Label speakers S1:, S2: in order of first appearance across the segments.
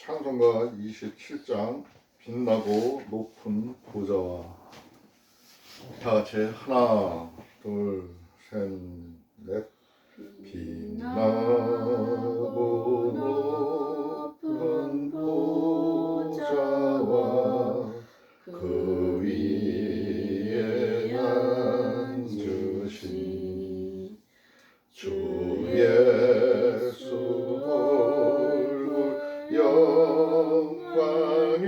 S1: 찬송가 27장 빛나고 높은 보좌와 다 같이 하나 둘 셋 넷 빛나고 높은 보좌와 그 위에 앉으신 주 예수 얼굴 영광에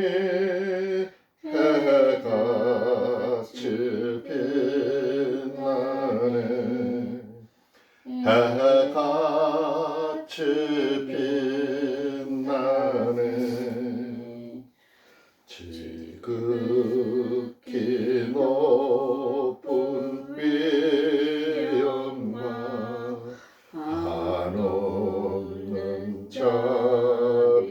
S1: 해같이 빛나네 해같이 빛나네 지극히 높은 위엄과 한없는 자비를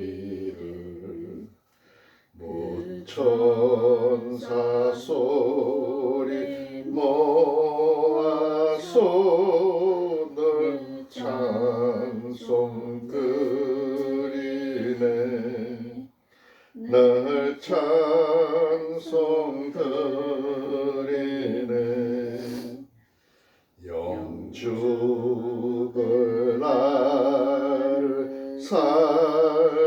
S1: 무천사 소리 모아서 늘 찬송 드리네 늘 찬송 드리네 영죽을 나를 살리려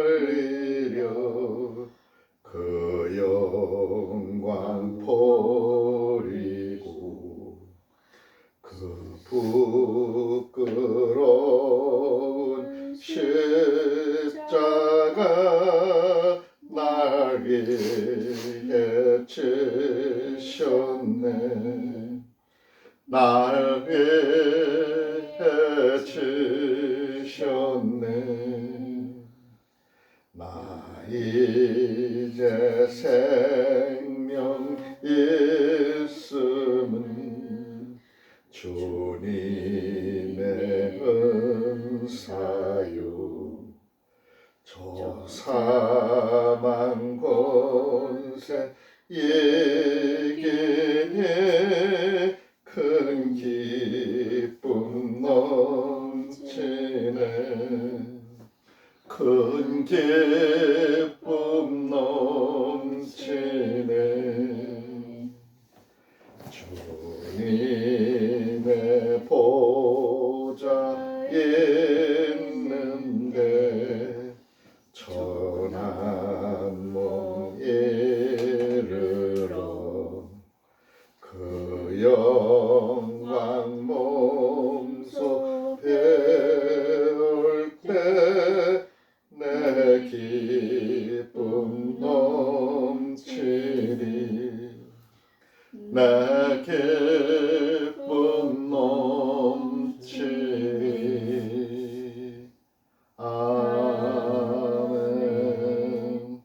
S1: 그 영광 버리고 그 부끄러운 십자가 날 위해 지셨네 날 위해 지셨네 나 이제 생명 있음은 주님의 은사요 저 사망 권세 이기니 큰 기쁨 넘치네 큰 기쁨 넘치네 주님의 보좌 있는데 천한 몸 이르러 그 영광 몸소 배울 때 내 기쁨 넘치리 내 기쁨 넘치리 아멘.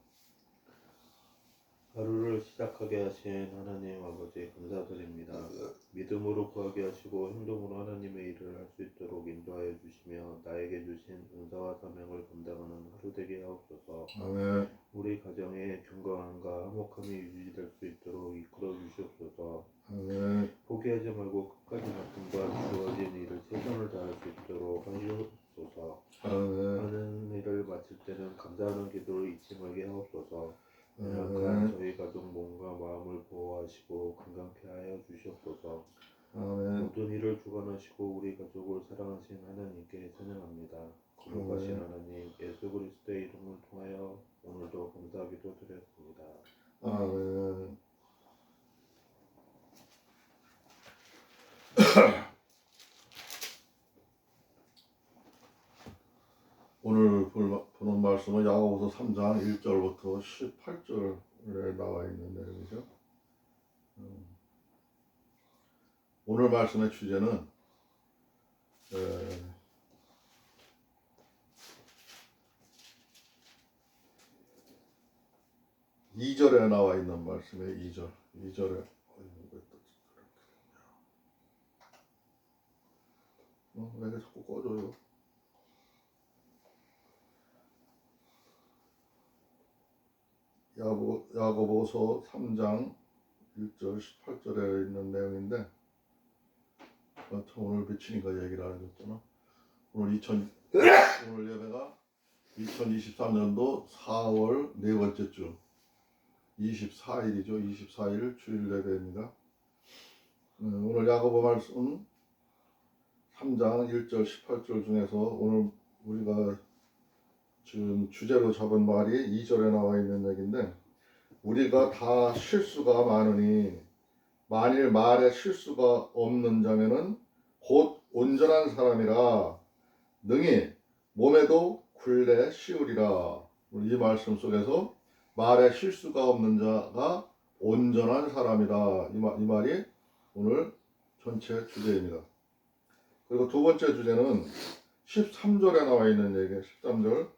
S2: 하루를 시작하게 하신 하나님 아버지 감사드립니다. 믿음으로 구하게 하시고 행동으로 하나님의 일을 할 수 있도록 인도하여 주시며 나에게 주신 은사와 사명을 감당하는 하루 되게 하옵소서.
S1: 아멘.
S2: 우리 가정의 건강함과 화목함이 유지될 수 있도록 이끌어 주시옵소서.
S1: 아멘.
S2: 포기하지 말고 끝까지 맡음과 주어진 일을 최선을 다할 수 있도록 하시옵소서.
S1: 아멘.
S2: 하는 일을 마칠 때는 감사하는 기도를 잊지 말게 하옵소서. 연약한 저희 가족 몸과 마음을 보호하시고 건강케 하여 주시옵소서.
S1: 아멘.
S2: 모든 일을 주관하시고 우리 가족을 사랑하신 하나님께 찬양합니다. 거룩하신 하나님 예수 그리스도의 이름을 통하여 오늘도 감사기도 드렸습니다.
S1: 아멘. 오늘 보는 말씀은 야고보서 3장 1절부터 18절에 나와 있는 내용이죠. 오늘 말씀의 주제는 2절에 나와 있는 말씀의 2절에 왜 이렇게 자꾸 꺼져요? 야고보서 3장 1절 18절에 있는 내용인데 오늘 비치니까 얘기를 안 해줬잖아. 오늘 예배가 2023년도 4월 네 번째 주 24일이죠. 24일 주일 예배입니다. 오늘 야고보 말씀 3장 1절 18절 중에서 오늘 우리가 지금 주제로 잡은 말이 2절에 나와 있는 얘기인데, 우리가 다 실수가 많으니 만일 말에 실수가 없는 자면은 곧 온전한 사람이라 능히 몸에도 굴레 씌우리라. 이 말씀 속에서 말에 실수가 없는 자가 온전한 사람이다, 이 말이 오늘 전체 주제입니다. 그리고 두 번째 주제는 13절에 나와 있는 얘기예요. 13절.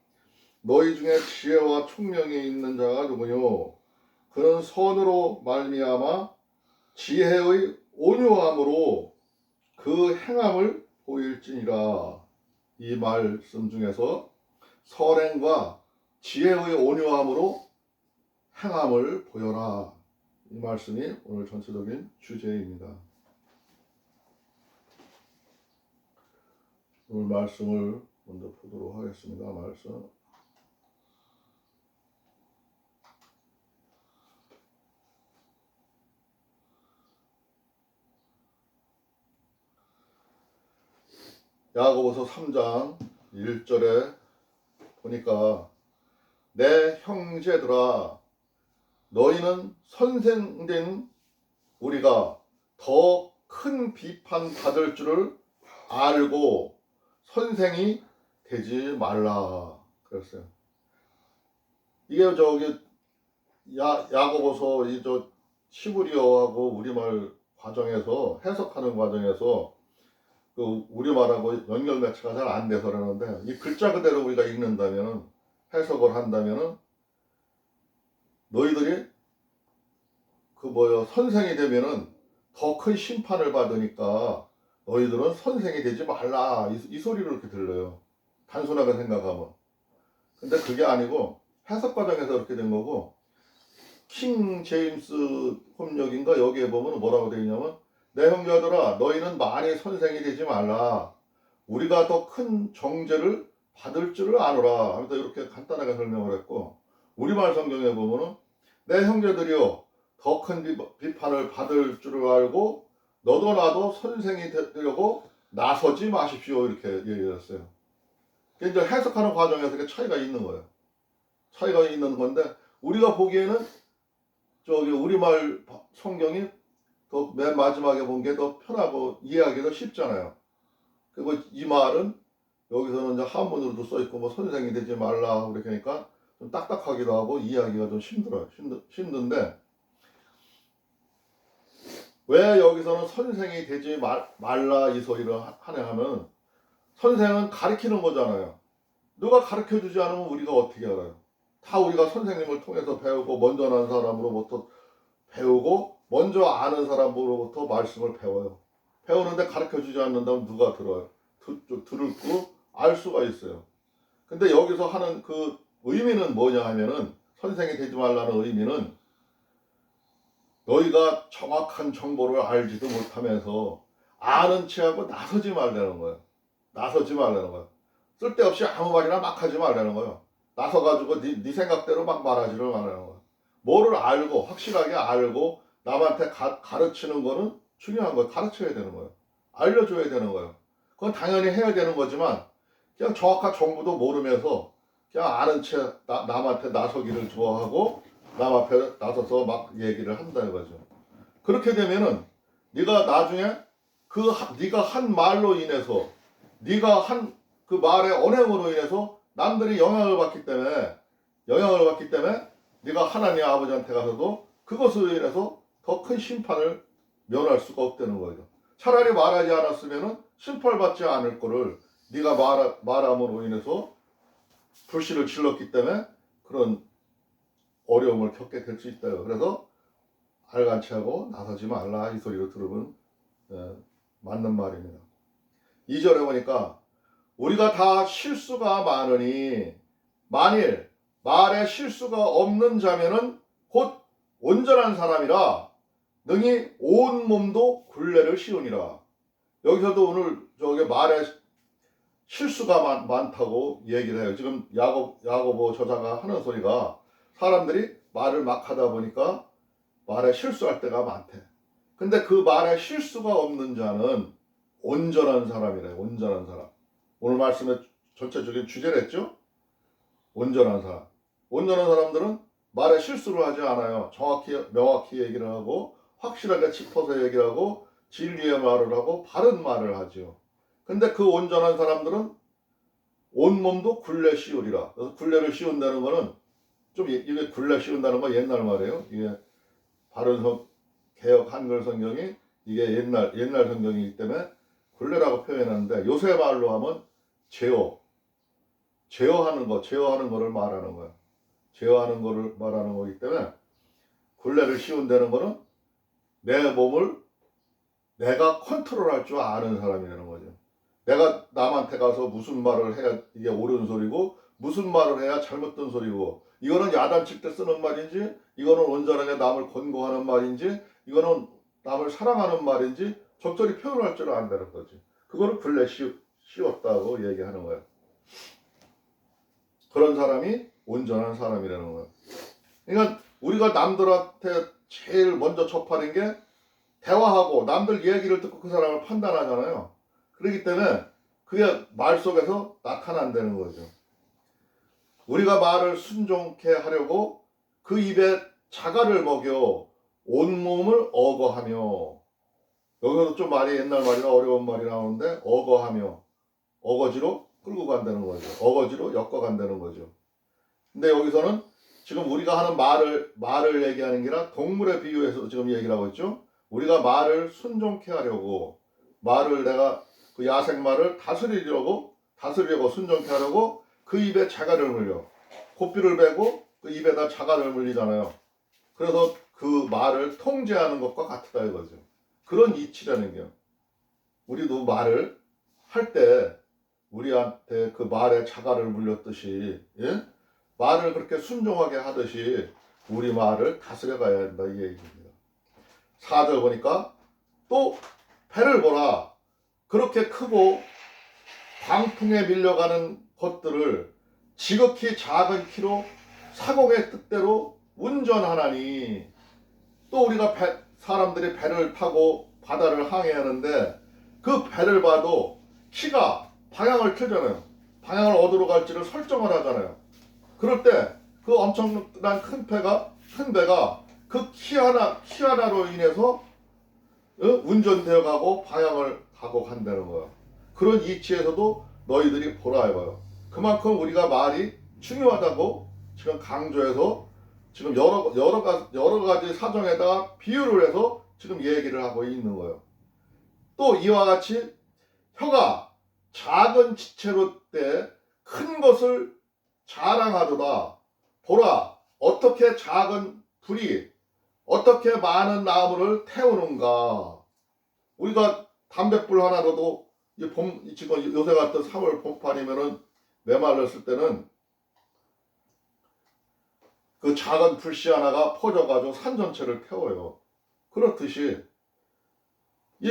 S1: 너희 중에 지혜와 총명이 있는 자가 누구뇨? 그는 선으로 말미암아 지혜의 온유함으로 그 행함을 보일지니라. 이 말씀 중에서 선행과 지혜의 온유함으로 행함을 보여라, 이 말씀이 오늘 전체적인 주제입니다. 오늘 말씀을 먼저 보도록 하겠습니다. 말씀 야고보서 3장 1절에 보니까, 내 형제들아 너희는 선생된 우리가 더 큰 비판 받을 줄을 알고 선생이 되지 말라 그랬어요. 이게 야고보서 히브리어하고 우리말 과정에서 해석하는 과정에서 그 우리말하고 연결 매치가 잘 안 돼서 그러는데, 이 글자 그대로 우리가 읽는다면은, 해석을 한다면은, 너희들이 선생이 되면은 더 큰 심판을 받으니까 너희들은 선생이 되지 말라, 이 소리를 이렇게 들려요. 단순하게 생각하면. 근데 그게 아니고 해석 과정에서 그렇게 된 거고, 킹 제임스 혼역인가 여기에 보면 뭐라고 되어 있냐면, 내 형제들아 너희는 많이 선생이 되지 말라, 우리가 더 큰 정죄를 받을 줄을 아노라 하면서 이렇게 간단하게 설명을 했고, 우리말 성경에 보면은 내 형제들이여 더 큰 비판을 받을 줄을 알고 너도 나도 선생이 되려고 나서지 마십시오, 이렇게 얘기했어요. 이제 해석하는 과정에서 차이가 있는 거예요. 차이가 있는 건데, 우리가 보기에는 우리말 성경이 더 맨 마지막에 본 게 더 편하고 이해하기도 쉽잖아요. 그리고 이 말은 여기서는 이제 한문으로도 써 있고 선생이 되지 말라 그렇게 하니까 좀 딱딱하기도 하고 이해하기가 좀 힘든데, 왜 여기서는 선생이 되지 말라 이 소리를 하냐 하면, 선생은 가르치는 거잖아요. 누가 가르쳐 주지 않으면 우리가 어떻게 알아요? 다 우리가 선생님을 통해서 배우고, 먼저 아는 사람으로부터 배우고, 먼저 아는 사람으로부터 말씀을 배워요. 배우는데 가르쳐 주지 않는다면 누가 들어요? 듣고 알 수가 있어요. 근데 여기서 하는 그 의미는 뭐냐 하면은, 선생이 되지 말라는 의미는 너희가 정확한 정보를 알지도 못하면서 아는 체하고 나서지 말라는 거예요. 나서지 말라는 거예요. 쓸데없이 아무 말이나 막 하지 말라는 거예요. 나서가지고 네 생각대로 막 말하지를 말라는 거예요. 뭐를 알고, 확실하게 알고 남한테 가르치는 거는 중요한 거예요. 가르쳐야 되는 거예요. 알려줘야 되는 거예요. 그건 당연히 해야 되는 거지만, 그냥 정확한 정보도 모르면서 그냥 아는 채 남한테 나서기를 좋아하고 남 앞에 나서서 막 얘기를 한다는 거죠. 그렇게 되면은 네가 나중에 네가 한 말로 인해서, 네가 한 그 말의 언행으로 인해서 남들이 영향을 받기 때문에 네가 하나님 아버지한테 가서도 그것으로 인해서 더 큰 심판을 면할 수가 없다는 거죠. 차라리 말하지 않았으면은 심판받지 않을 거를 네가 말함으로 인해서 불씨를 질렀기 때문에 그런 어려움을 겪게 될 수 있다요. 그래서 알간치 하고 나서지 말라, 이 소리를 들으면 맞는 말입니다. 2절에 보니까, 우리가 다 실수가 많으니 만일 말에 실수가 없는 자면은 곧 온전한 사람이라 능히 온 몸도 굴레를 씌우니라. 여기서도 오늘 말에 실수가 많다고 얘기를 해요. 지금 야고보 저자가 하는 소리가 사람들이 말을 막 하다 보니까 말에 실수할 때가 많대. 근데 그 말에 실수가 없는 자는 온전한 사람이래. 온전한 사람. 오늘 말씀의 전체적인 주제랬죠? 온전한 사람. 온전한 사람들은 말에 실수를 하지 않아요. 정확히 명확히 얘기를 하고 확실하게 짚어서 얘기를 하고 진리의 말을 하고 바른 말을 하죠. 근데 그 온전한 사람들은 온몸도 굴레 씌우리라. 그래서 굴레를 씌운다는 거는 좀 이게 굴레 씌운다는 거 옛날 말이에요. 이게 바른 개역 한글 성경이 이게 옛날 성경이기 때문에 굴레라고 표현하는데 요새 말로 하면 제어하는 거를 말하는 거예요. 제어하는 거를 말하는 거기 때문에 굴레를 씌운다는 거는 내 몸을 내가 컨트롤할 줄 아는 사람이라는 거죠. 내가 남한테 가서 무슨 말을 해야 이게 옳은 소리고 무슨 말을 해야 잘못된 소리고 이거는 야단칠 때 쓰는 말인지 이거는 온전하게 남을 권고하는 말인지 이거는 남을 사랑하는 말인지 적절히 표현할 줄 안다는 거지. 그거를 굴레 씌웠다고 얘기하는 거예요. 그런 사람이 온전한 사람이라는 거예요. 그러니까 우리가 남들한테 제일 먼저 접하는 게 대화하고 남들 얘기를 듣고 그 사람을 판단하잖아요. 그렇기 때문에 그게 말 속에서 나타난다는 거죠. 우리가 말을 순종케 하려고 그 입에 자갈을 먹여 온몸을 어거하며, 여기서도 좀 말이 옛날 말이나 어려운 말이 나오는데 어거하며 어거지로 끌고 간다는 거죠. 어거지로 엮어 간다는 거죠. 근데 여기서는 지금 우리가 하는 말을 얘기하는 게 아니라 동물에 비유해서 지금 얘기를 하고 있죠. 우리가 말을 순종케 하려고 내가 그 야생말을 다스리려고 순종케 하려고 그 입에 자갈을 물려 고삐를 베고 그 입에다 자갈을 물리잖아요. 그래서 그 말을 통제하는 것과 같다 이거죠. 그런 이치라는 게 우리도 말을 할 때 우리한테 그 말에 자갈을 물렸듯이 예? 말을 그렇게 순종하게 하듯이 우리 말을 다스려 가야 한다 이 얘기입니다. 4절 보니까 또 배를 보라. 그렇게 크고 광풍에 밀려가는 것들을 지극히 작은 키로 사공의 뜻대로 운전하나니. 또 우리가 사람들이 배를 타고 바다를 항해하는데 그 배를 봐도 키가 방향을 틀잖아요. 방향을 어디로 갈지를 설정을 하잖아요. 그럴 때 그 엄청난 큰 배가 그 키 하나로 인해서 운전되어 가고 방향을 가고 간다는 거예요. 그런 이치에서도 너희들이 보라 해봐요. 그만큼 우리가 말이 중요하다고 지금 강조해서 지금 여러 가지 사정에다가 비유를 해서 지금 얘기를 하고 있는 거예요. 또 이와 같이 혀가 작은 지체로 때 큰 것을 자랑하도다. 보라, 어떻게 작은 불이 어떻게 많은 나무를 태우는가. 우리가 담뱃불 하나로도 지금 요새 같은 3월 봄판이면은 메말랐을 때는 그 작은 불씨 하나가 퍼져가지고 산 전체를 태워요. 그렇듯이 이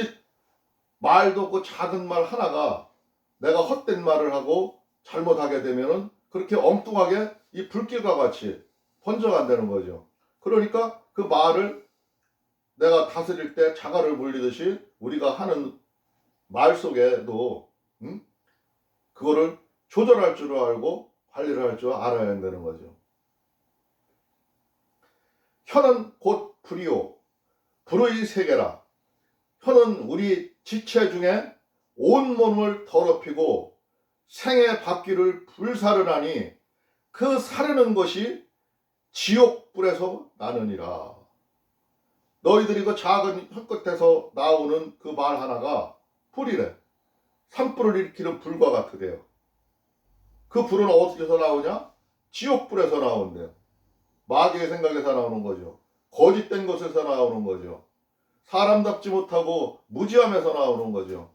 S1: 말도 그 작은 말 하나가 내가 헛된 말을 하고 잘못하게 되면은 그렇게 엉뚱하게 이 불길과 같이 번져간다는 거죠. 그러니까 그 말을 내가 다스릴 때 자갈을 물리듯이 우리가 하는 말 속에도 그거를 조절할 줄 알고 관리를 할 줄 알아야 한다는 거죠. 혀는 곧 불이요 불의 세계라. 혀는 우리 지체 중에 온몸을 더럽히고 생의 바퀴를 불사르나니 그 사르는 것이 지옥불에서 나느니라. 너희들이 그 작은 혀끝에서 나오는 그 말 하나가 불이래. 산불을 일으키는 불과 같으대요. 그 불은 어디서 나오냐? 지옥불에서 나온대요. 마귀의 생각에서 나오는 거죠. 거짓된 것에서 나오는 거죠. 사람답지 못하고 무지함에서 나오는 거죠.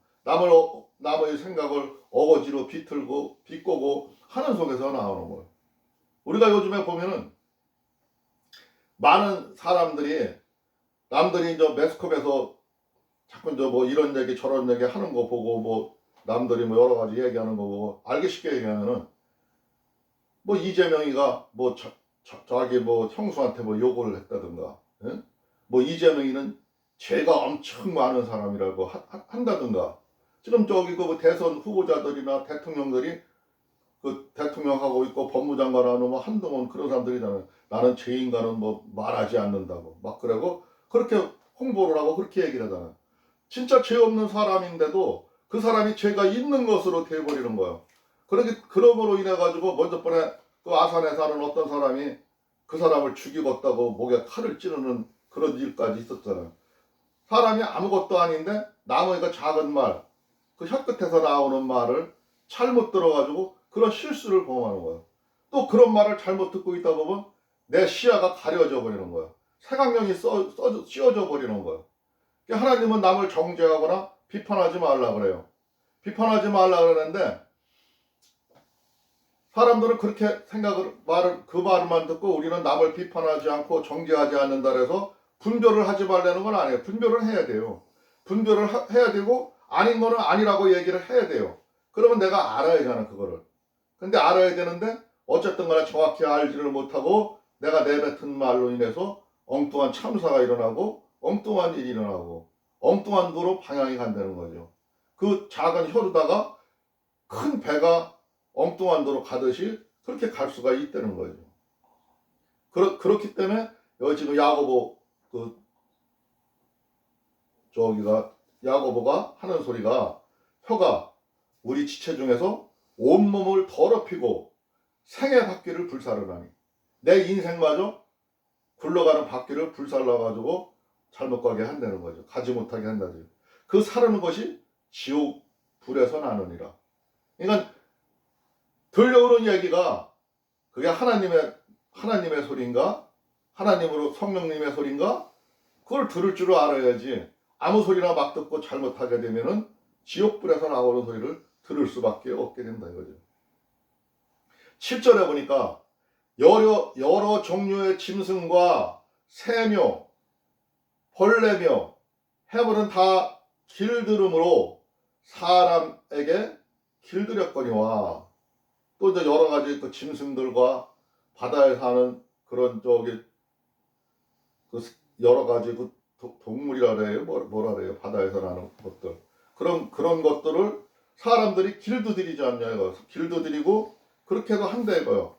S1: 남의 생각을 어거지로 비꼬고 하는 속에서 나오는 거예요. 우리가 요즘에 보면은 많은 사람들이 남들이 이제 매스컴에서 자꾸 이제 뭐 이런 얘기 저런 얘기 하는 거 보고 뭐 남들이 뭐 여러 가지 얘기하는 거고, 알기 쉽게 얘기하면은 뭐 이재명이가 뭐 자기 뭐 형수한테 뭐 욕을 했다든가, 예? 뭐 이재명이는 죄가 엄청 많은 사람이라고 한다든가. 지금 저기 그 대선 후보자들이나 대통령들이 그 대통령하고 있고 법무장관하고 뭐 한동훈 그런 사람들이잖아요. 나는 죄인과는 뭐 말하지 않는다고 막 그러고 그렇게 홍보를 하고 그렇게 얘기를 하잖아요. 진짜 죄 없는 사람인데도 그 사람이 죄가 있는 것으로 돼버리는 거예요. 그러므로 인해 가지고 먼저 번에 그 아산에 사는 어떤 사람이 그 사람을 죽이겠다고 목에 칼을 찌르는 그런 일까지 있었잖아요. 사람이 아무것도 아닌데 남의 그 작은 말, 그 혀끝에서 나오는 말을 잘못 들어가지고 그런 실수를 범하는 거예요. 또 그런 말을 잘못 듣고 있다 보면 내 시야가 가려져 버리는 거예요. 색안경이 씌워져 버리는 거예요. 하나님은 남을 정죄하거나 비판하지 말라 그래요. 비판하지 말라 그러는데 사람들은 그렇게 그 말만 듣고 우리는 남을 비판하지 않고 정죄하지 않는다 그래서 분별을 하지 말라는 건 아니에요. 분별을 해야 돼요. 분별을 해야 되고 아닌 거는 아니라고 얘기를 해야 돼요. 그러면 내가 알아야 되잖아 그거를. 근데 알아야 되는데 어쨌든 간에 정확히 알지를 못하고 내가 내뱉은 말로 인해서 엉뚱한 참사가 일어나고 엉뚱한 일이 일어나고 엉뚱한 도로 방향이 간다는 거죠. 그 작은 혀로다가 큰 배가 엉뚱한 도로 가듯이 그렇게 갈 수가 있다는 거죠. 그렇기 때문에 여기 지금 야고보 야고보가 하는 소리가 혀가 우리 지체 중에서 온몸을 더럽히고 생의 바퀴를 불사르나니 내 인생마저 굴러가는 바퀴를 불살라가지고 잘못 가게 한다는 거죠. 가지 못하게 한다죠. 그 사르는 것이 지옥 불에서 나느니라. 그러니까 들려오는 얘기가 그게 하나님의 소리인가? 하나님으로 성령님의 소리인가? 그걸 들을 줄 알아야지. 아무 소리나 막 듣고 잘못하게 되면은 지옥불에서 나오는 소리를 들을 수밖에 없게 된다 이거죠. 7절에 보니까 여러 종류의 짐승과 새며 벌레며 해물은 다 길들음으로 사람에게 길들였거니와 또 이제 여러 가지 그 짐승들과 바다에 사는 그런 그 여러 가지 그 동물이라 그래요. 뭐라 그래요. 바다에서 나는 것들. 그런 것들을 사람들이 길들이지 않냐 이거. 길들이고 그렇게도 한다 이거요.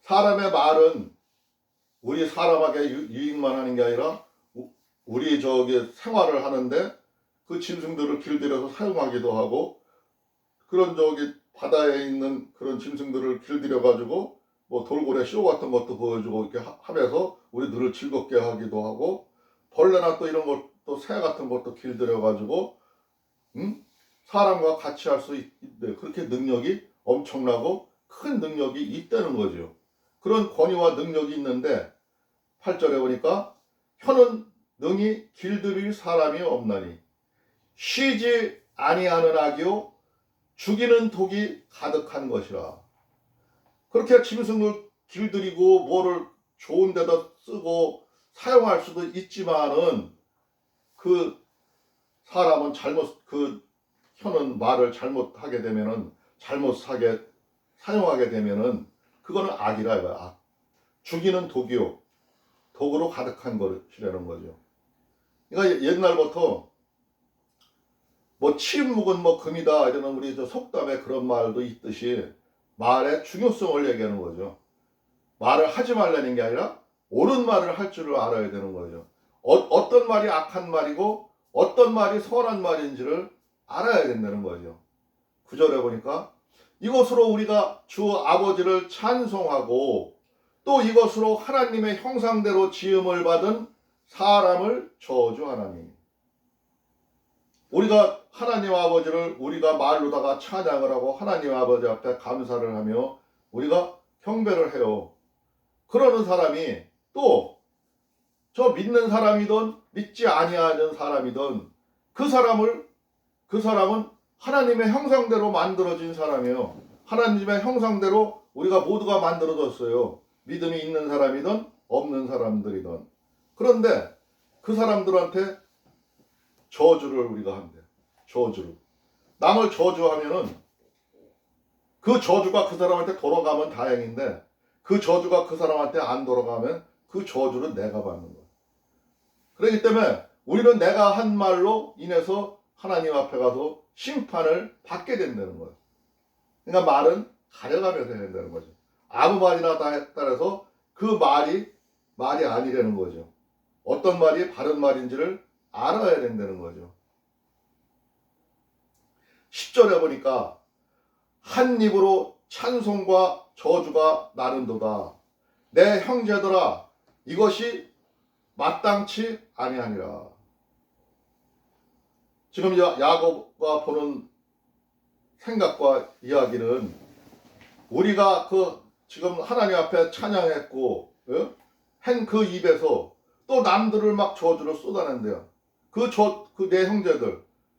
S1: 사람의 말은 우리 사람에게 유익만 하는 게 아니라 우리 생활을 하는데 그 짐승들을 길들여서 사용하기도 하고 그런 바다에 있는 그런 짐승들을 길들여 가지고 뭐 돌고래 쇼 같은 것도 보여주고 이렇게 하면서 우리들을 즐겁게 하기도 하고 벌레나 또 이런 것도 새 같은 것도 길들여 가지고 사람과 같이 할 수 있대. 그렇게 능력이 엄청나고 큰 능력이 있다는 거죠. 그런 권위와 능력이 있는데 8절에 보니까 혀는 능히 길들일 사람이 없나니 쉬지 아니하는 악이요 죽이는 독이 가득한 것이라. 그렇게 짐승을 길들이고 뭐를 좋은 데다 쓰고 사용할 수도 있지만은 그 사람은 혀는 말을 잘못하게 되면은 사용하게 되면은 그거는 악이라 이거야. 악. 죽이는 독이요. 독으로 가득한 것이라는 거죠. 그러니까 옛날부터 뭐 침묵은 뭐 금이다 이러는 우리 속담에 그런 말도 있듯이 말의 중요성을 얘기하는 거죠. 말을 하지 말라는 게 아니라 옳은 말을 할 줄을 알아야 되는 거죠. 어떤 말이 악한 말이고 어떤 말이 선한 말인지를 알아야 된다는 거죠. 9절에 보니까 이것으로 우리가 주 아버지를 찬송하고 또 이것으로 하나님의 형상대로 지음을 받은 사람을 저주하나니. 우리가 하나님 아버지를 우리가 말로다가 찬양을 하고 하나님 아버지 앞에 감사를 하며 우리가 경배를 해요. 그러는 사람이 또 저 믿는 사람이든 믿지 아니하는 사람이든 그 사람은 하나님의 형상대로 만들어진 사람이에요. 하나님의 형상대로 우리가 모두가 만들어졌어요. 믿음이 있는 사람이든 없는 사람들이든. 그런데 그 사람들한테 저주를 우리가 한대. 저주를. 남을 저주하면은 그 저주가 그 사람한테 돌아가면 다행인데 그 저주가 그 사람한테 안 돌아가면 그 저주는 내가 받는 거야. 그렇기 때문에 우리는 내가 한 말로 인해서 하나님 앞에 가서 심판을 받게 된다는 거예요. 그러니까 말은 가려가면서 해야 된다는 거죠. 아무 말이나 다 따라서 그 말이 아니라는 거죠. 어떤 말이 바른 말인지를 알아야 된다는 거죠. 10절에 보니까 한 입으로 찬송과 저주가 나는도다. 내 형제들아 이것이 마땅치 아니하니라. 지금 야고보가 보는 생각과 이야기는 우리가 지금 하나님 앞에 찬양했고 한 그 입에서 또 남들을 막 저주를 쏟아낸대요.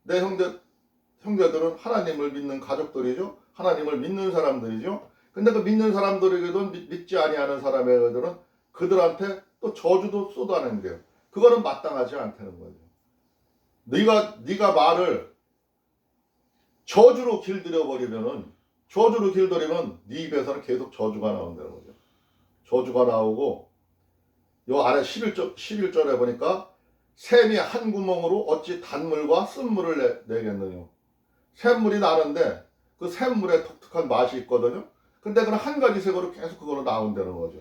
S1: 내 형제들은 하나님을 믿는 가족들이죠. 하나님을 믿는 사람들이죠. 근데 그 믿는 사람들에게도 믿지 아니하는 사람에게들은 그들한테 또 저주도 쏟아낸대요. 그거는 마땅하지 않다는 거죠. 네가 말을 저주로 길들여 버리면 네 입에서는 계속 저주가 나온다는 거죠. 저주가 나오고 요 아래 11절에 보니까 샘이 한 구멍으로 어찌 단물과 쓴물을 내겠느냐. 샘물이 나는데 그 샘물에 독특한 맛이 있거든요. 근데 그건 한 가지 색으로 계속 그거로 나온다는 거죠.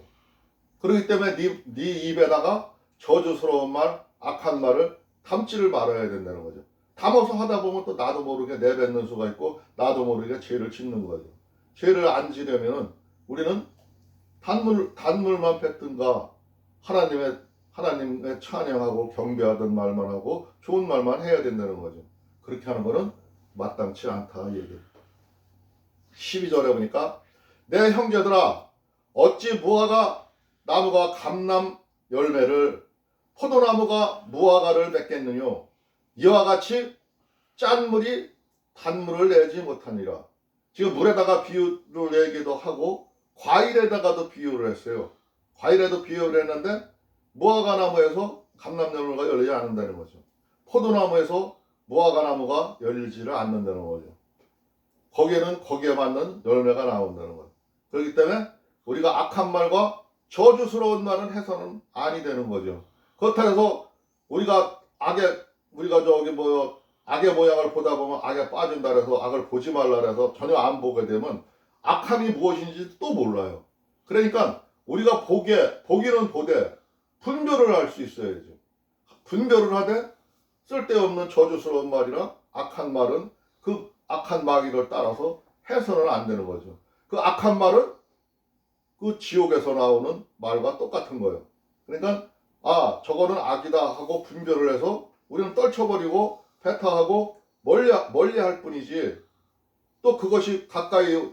S1: 그렇기 때문에 네 입에다가 저주스러운 말, 악한 말을 담지를 말아야 된다는 거죠. 담아서 하다 보면 또 나도 모르게 내뱉는 수가 있고 나도 모르게 죄를 짓는 거죠. 죄를 안 지려면은 우리는 단물만 뱉든가 하나님의 찬양하고 경배하던 말만 하고 좋은 말만 해야 된다는 거죠. 그렇게 하는 거는 마땅치 않다 이 얘기예요. 12절에 보니까 내 형제들아 어찌 나무가 감람 열매를 포도나무가 무화과를 맺겠느냐. 이와 같이 짠 물이 단물을 내지 못하니라. 지금 물에다가 비유를 내기도 하고 과일에다가도 비유를 했어요. 과일에도 비유를 했는데 무화과나무에서 감람나무가 열리지 않는다는 거죠. 포도나무에서 무화과나무가 열리지를 않는다는 거죠. 거기에 맞는 열매가 나온다는 거예요. 그렇기 때문에 우리가 악한 말과 저주스러운 말은 해서는 아니 되는 거죠. 그렇다고 해서 우리가 악의 모양을 보다 보면 악에 빠진다 해서 악을 보지 말라 해서 전혀 안 보게 되면 악함이 무엇인지 또 몰라요. 그러니까 우리가 보기는 보되 분별을 할 수 있어야죠. 분별을 하되 쓸데없는 저주스러운 말이나 악한 말은 그 악한 마귀를 따라서 해서는 안 되는 거죠. 그 악한 말은 그 지옥에서 나오는 말과 똑같은 거예요. 그러니까 저거는 악이다 하고 분별을 해서 우리는 떨쳐버리고 배타하고 멀리 할 뿐이지 또 그것이 가까이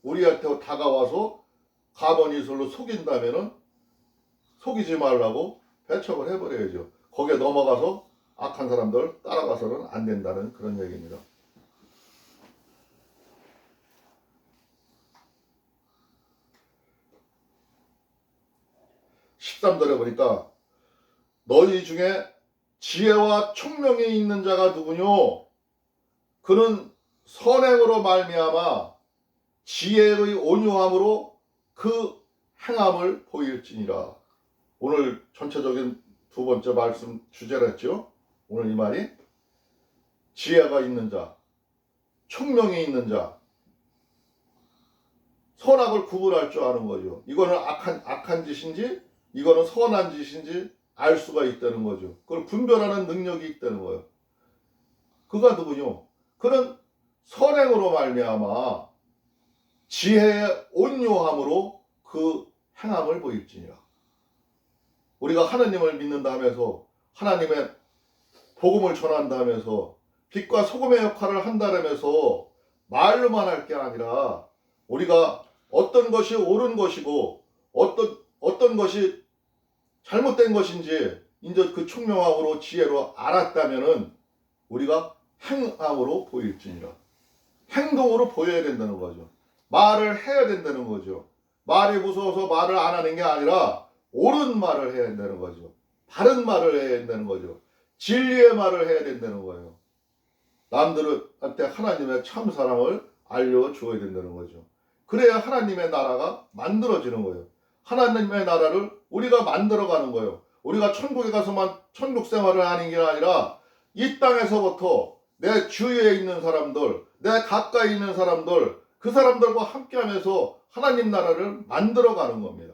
S1: 우리한테 다가와서 가버니술로 속인다면은 속이지 말라고 배척을 해버려야죠. 거기에 넘어가서 악한 사람들 따라가서는 안 된다는 그런 얘기입니다. 13절에 보니까 너희 중에 지혜와 총명이 있는 자가 누구뇨? 그는 선행으로 말미암아 지혜의 온유함으로 그 행함을 보일지니라. 오늘 전체적인 두 번째 말씀 주제를 했죠. 오늘 이 말이 지혜가 있는 자, 총명이 있는 자, 선악을 구분할 줄 아는 거죠. 이거는 악한 짓인지 이거는 선한 짓인지 알 수가 있다는 거죠. 그걸 분별하는 능력이 있다는 거예요. 그가 누구뇨? 그는 선행으로 말미암아 지혜의 온유함으로 그 행함을 보일지니라. 우리가 하나님을 믿는다 하면서 하나님의 복음을 전한다 하면서 빛과 소금의 역할을 한다면서 말로만 할 게 아니라 우리가 어떤 것이 옳은 것이고 어떤 것이 잘못된 것인지 이제 그 총명함으로 지혜로 알았다면은 우리가 행함으로 보일지니라. 행동으로 보여야 된다는 거죠. 말을 해야 된다는 거죠. 말이 무서워서 말을 안 하는 게 아니라 옳은 말을 해야 된다는 거죠. 바른 말을 해야 된다는 거죠. 진리의 말을 해야 된다는 거예요. 남들한테 하나님의 참 사랑을 알려줘야 된다는 거죠. 그래야 하나님의 나라가 만들어지는 거예요. 하나님의 나라를 우리가 만들어가는 거예요. 우리가 천국에 가서만 천국 생활을 하는 게 아니라 이 땅에서부터 내 주위에 있는 사람들, 내 가까이 있는 사람들, 그 사람들과 함께하면서 하나님 나라를 만들어가는 겁니다.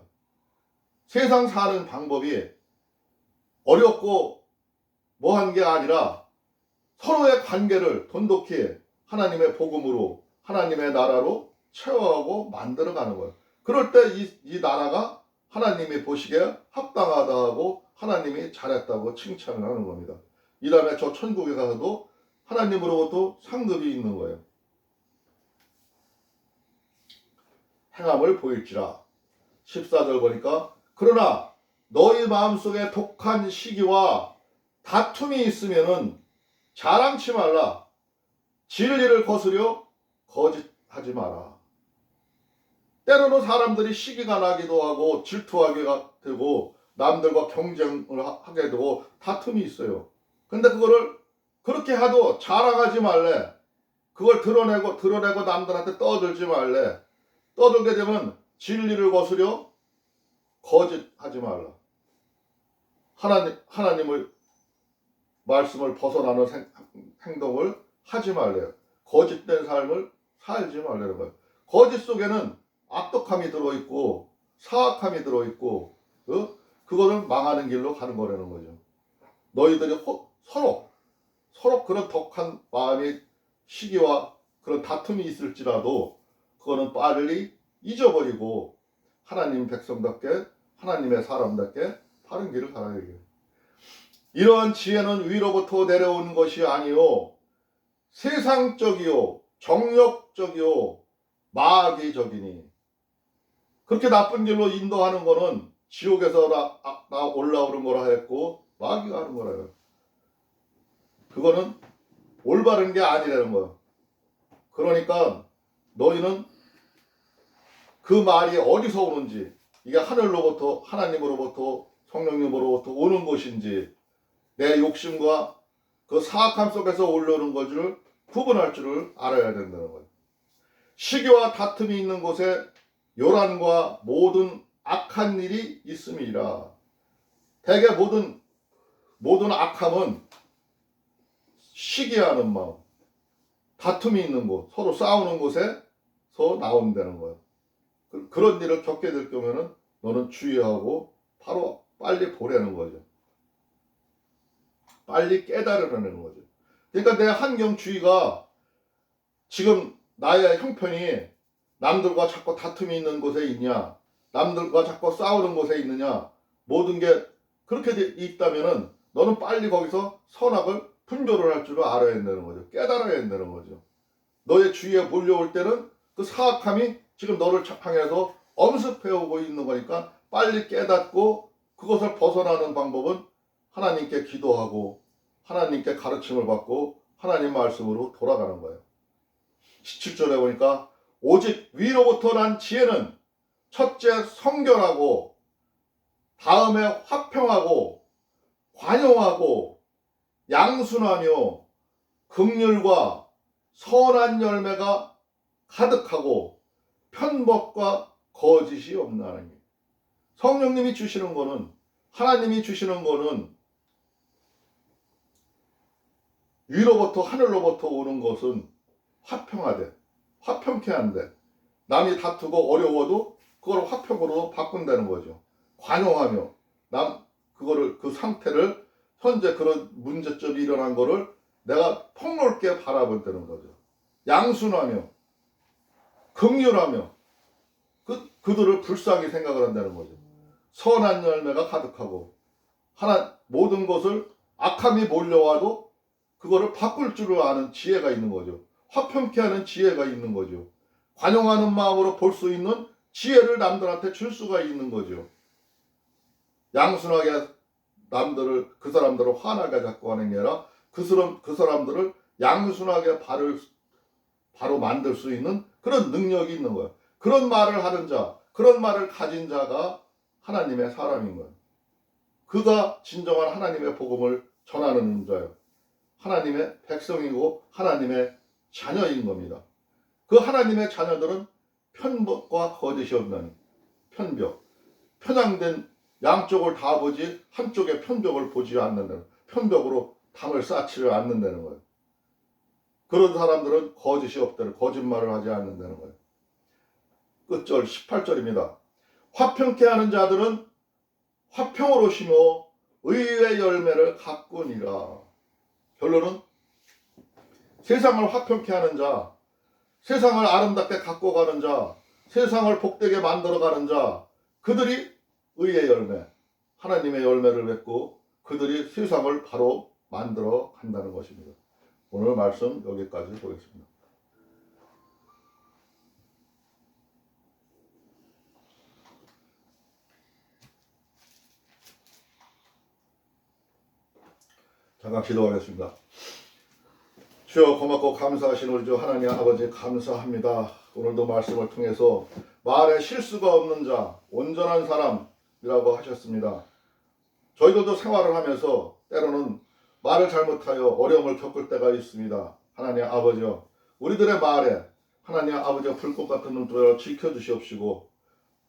S1: 세상 사는 방법이 어렵고 뭐한 게 아니라 서로의 관계를 돈독히 하나님의 복음으로 하나님의 나라로 채워가고 만들어가는 거예요. 그럴 때 이 나라가 하나님이 보시기에 합당하다고 하나님이 잘했다고 칭찬을 하는 겁니다. 이 다음에 저 천국에 가서도 하나님으로부터 상급이 있는 거예요. 행함을 보일지라. 14절 보니까 그러나 너희 마음속에 독한 시기와 다툼이 있으면은 자랑치 말라. 진리를 거스려 거짓하지 마라. 때로는 사람들이 시기가 나기도 하고 질투하게 되고 남들과 경쟁을 하게 되고 다툼이 있어요. 근데 그거를 그렇게 하도 자랑하지 말래. 그걸 드러내고 남들한테 떠들지 말래. 떠들게 되면 진리를 거스려 거짓하지 말라. 하나님의 말씀을 벗어나는 행동을 하지 말래요. 거짓된 삶을 살지 말라는 거예요. 거짓 속에는 악독함이 들어있고 사악함이 들어있고 그거는 망하는 길로 가는 거라는 거죠. 너희들이 서로 그런 독한 마음이 시기와 그런 다툼이 있을지라도 그거는 빨리 잊어버리고 하나님 백성답게 하나님의 사람답게 바른 길을 가야 해요. 이러한 지혜는 위로부터 내려온 것이 아니요 세상적이요 정욕적이요 마귀적이니. 그렇게 나쁜 길로 인도하는 거는 지옥에서 나 올라오는 거라 했고 마귀가 하는 거라요. 그거는 올바른 게 아니라는 거예요. 그러니까 너희는 그 말이 어디서 오는지, 이게 하늘로부터 하나님으로부터 성령님으로부터 오는 것인지, 내 욕심과 그 사악함 속에서 올라오는 것을 구분할 줄을 알아야 된다는 거예요. 시기와 다툼이 있는 곳에 요란과 모든 악한 일이 있음이라. 대개 모든 악함은 시기하는 마음, 다툼이 있는 곳, 서로 싸우는 곳에서 나온다는 거예요. 그런 일을 겪게 될 경우에는 너는 주의하고 바로 빨리 보라는 거죠. 빨리 깨달으라는 거죠. 그러니까 내 환경주의가 지금 나의 형편이 남들과 자꾸 다툼이 있는 곳에 있냐, 남들과 자꾸 싸우는 곳에 있느냐, 모든 게 그렇게 있다면은 너는 빨리 거기서 선악을 분별을 할 줄을 알아야 된다는 거죠. 깨달아야 된다는 거죠. 너의 주위에 몰려올 때는 그 사악함이 지금 너를 향해서 엄습해오고 있는 거니까 빨리 깨닫고 그것을 벗어나는 방법은 하나님께 기도하고 하나님께 가르침을 받고 하나님 말씀으로 돌아가는 거예요. 17절에 보니까 오직 위로부터 난 지혜는 첫째 성결하고 다음에 화평하고 관용하고 양순하며 긍휼과 선한 열매가 가득하고 편법과 거짓이 없나니. 성령님이 주시는 거는, 하나님이 주시는 거는 위로부터 하늘로부터 오는 것은 화평하되, 화평케 한데, 남이 다투고 어려워도 그걸 화평으로 바꾼다는 거죠. 관용하며 그 상태를 현재 그런 문제점이 일어난 거를 내가 폭넓게 바라본다는 거죠. 양순하며 긍휼하며 그들을 불쌍히 생각을 한다는 거죠. 선한 열매가 가득하고 모든 것을 악함이 몰려와도 그거를 바꿀 줄을 아는 지혜가 있는 거죠. 화평케 하는 지혜가 있는 거죠. 관용하는 마음으로 볼 수 있는 지혜를 남들한테 줄 수가 있는 거죠. 양순하게 그 사람들을 화나게 자꾸 하는 게 아니라 그 사람들을 양순하게 바로 만들 수 있는 그런 능력이 있는 거예요. 그런 말을 하는 자, 그런 말을 가진 자가 하나님의 사람인 거예요. 그가 진정한 하나님의 복음을 전하는 자예요. 하나님의 백성이고 하나님의 자녀인 겁니다. 그 하나님의 자녀들은 편법과 거짓이 없는 편벽, 편향된 양쪽을 다 보지 한쪽의 편벽을 보지 않는다는, 편벽으로 담을 쌓지를 않는다는 거예요. 그런 사람들은 거짓이 없다는, 거짓말을 하지 않는다는 거예요. 끝절 18절입니다. 화평케 하는 자들은 화평으로 심어 의의 열매를 가꾸니라. 결론은 세상을 화평케 하는 자, 세상을 아름답게 가꿔가는 자, 세상을 복되게 만들어가는 자, 그들이 의의 열매, 하나님의 열매를 맺고 그들이 세상을 바로 만들어 간다는 것입니다. 오늘 말씀 여기까지 보겠습니다. 잠깐 기도하겠습니다. 주여, 고맙고 감사하신 우리 주 하나님 아버지 감사합니다. 오늘도 말씀을 통해서 말에 실수가 없는 자, 온전한 사람이라고 하셨습니다. 저희들도 생활을 하면서 때로는 말을 잘못하여 어려움을 겪을 때가 있습니다. 하나님 아버지여, 우리들의 말에 하나님 아버지여 불꽃 같은 눈으로 지켜주시옵시고,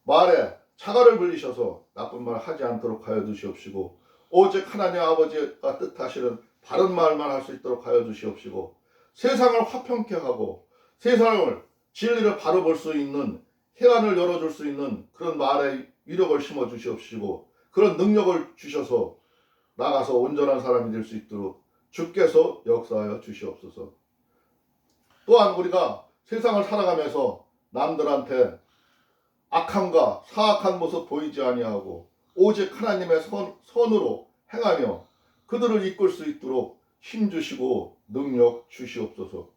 S1: 말에 자갈을 불리셔서 나쁜 말 하지 않도록 하여 주시옵시고, 오직 하나님 아버지가 뜻하시는 바른 말만 할 수 있도록 하여 주시옵시고, 세상을 화평케 하고 세상을 진리를 바로 볼 수 있는, 해안을 열어줄 수 있는 그런 말에 위력을 심어 주시옵시고, 그런 능력을 주셔서 나가서 온전한 사람이 될 수 있도록 주께서 역사하여 주시옵소서. 또한 우리가 세상을 살아가면서 남들한테 악함과 사악한 모습 보이지 아니하고 오직 하나님의 선으로 행하며 그들을 이끌 수 있도록 힘주시고 능력 주시옵소서.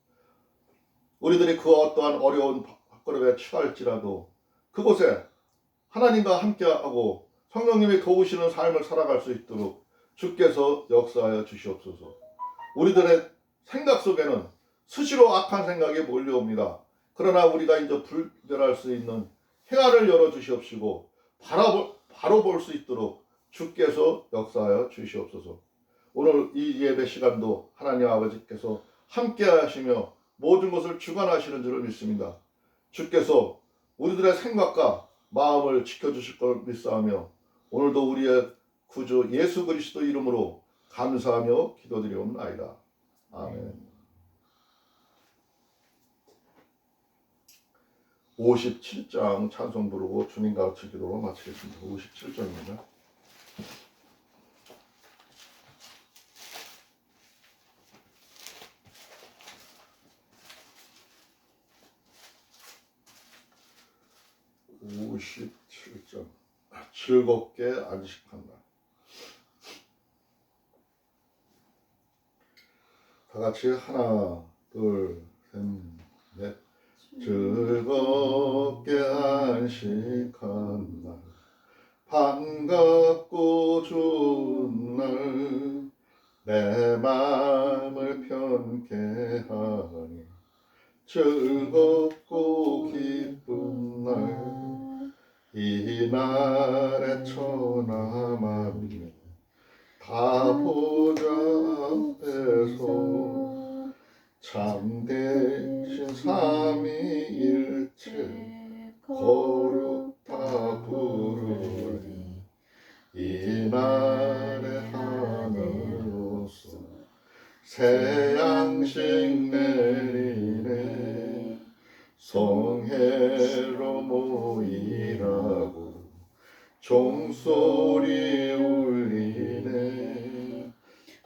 S1: 우리들이 그 어떠한 어려운 밥그릇에 처할지라도 그곳에 하나님과 함께하고 성령님이 도우시는 삶을 살아갈 수 있도록 주께서 역사하여 주시옵소서. 우리들의 생각 속에는 수시로 악한 생각이 몰려옵니다. 그러나 우리가 이제 분별할 수 있는 해안을 열어주시옵시고 바로 볼 수 있도록 주께서 역사하여 주시옵소서. 오늘 이 예배 시간도 하나님 아버지께서 함께 하시며 모든 것을 주관하시는 줄을 믿습니다. 주께서 우리들의 생각과 마음을 지켜주실 걸 믿사오며 오늘도 우리의 구주 예수 그리스도 이름으로 감사하며 기도드리옵나이다. 아멘. 57장 찬송 부르고 주님 가르치 기도로 마치겠습니다. 57장입니다. 즐겁게 안식한다. 다 같이 하나, 둘, 셋, 넷. 즐겁게 안식한 날, 반갑고 좋은 날, 내 마음을 편케 하니 즐겁고 기쁜 날, 이 날에 천하 만민 다 보좌 앞에서 참되신 삼위일체 거룩다 부르리. 이 날에 하늘로서 새 양식 내리네. 성회로 모이라고 종소리 울리네.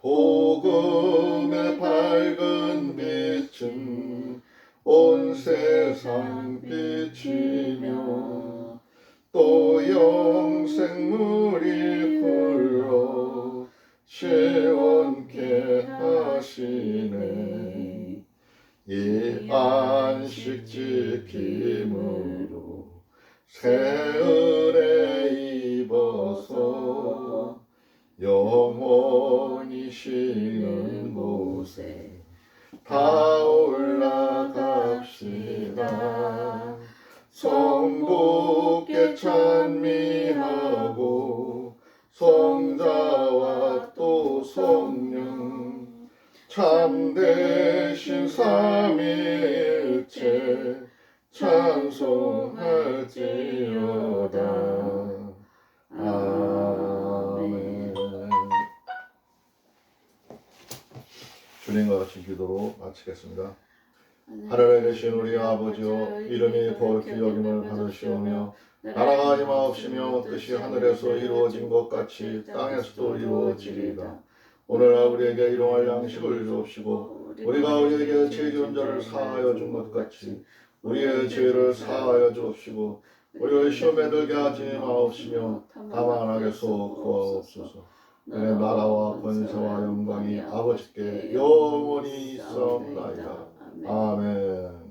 S1: 복음의 밝은 빛은 온 세상 비치며 또 영생물이 흘러 시원케 하시네. 이 안식 지킴으로 새 은혜 입어서 영원히 쉬는 곳에 다 올라갑시다. 성부께 찬미하고 성자와 또 성령 은행과 같이 기도로 마치겠습니다. 하늘에 계신 우리 아버지여, 이름이 거룩히 여김을 받으시오며 나라가 임하옵시며 뜻이 하늘에서 이루어진 것 같이 땅에서도 이루어지리이다. 오늘날 우리에게 일용할 양식을 주옵시고 우리가 우리에게 죄 지은 자를 사하여 준 것 같이 우리의 죄를 사하여 주옵시고 우리를 시험에 들게 하지 마옵시며 다만 악에서 구하옵소서. 내 나라와 권세와 영광이 아버지께 영원히 있사옵나이다. 아멘.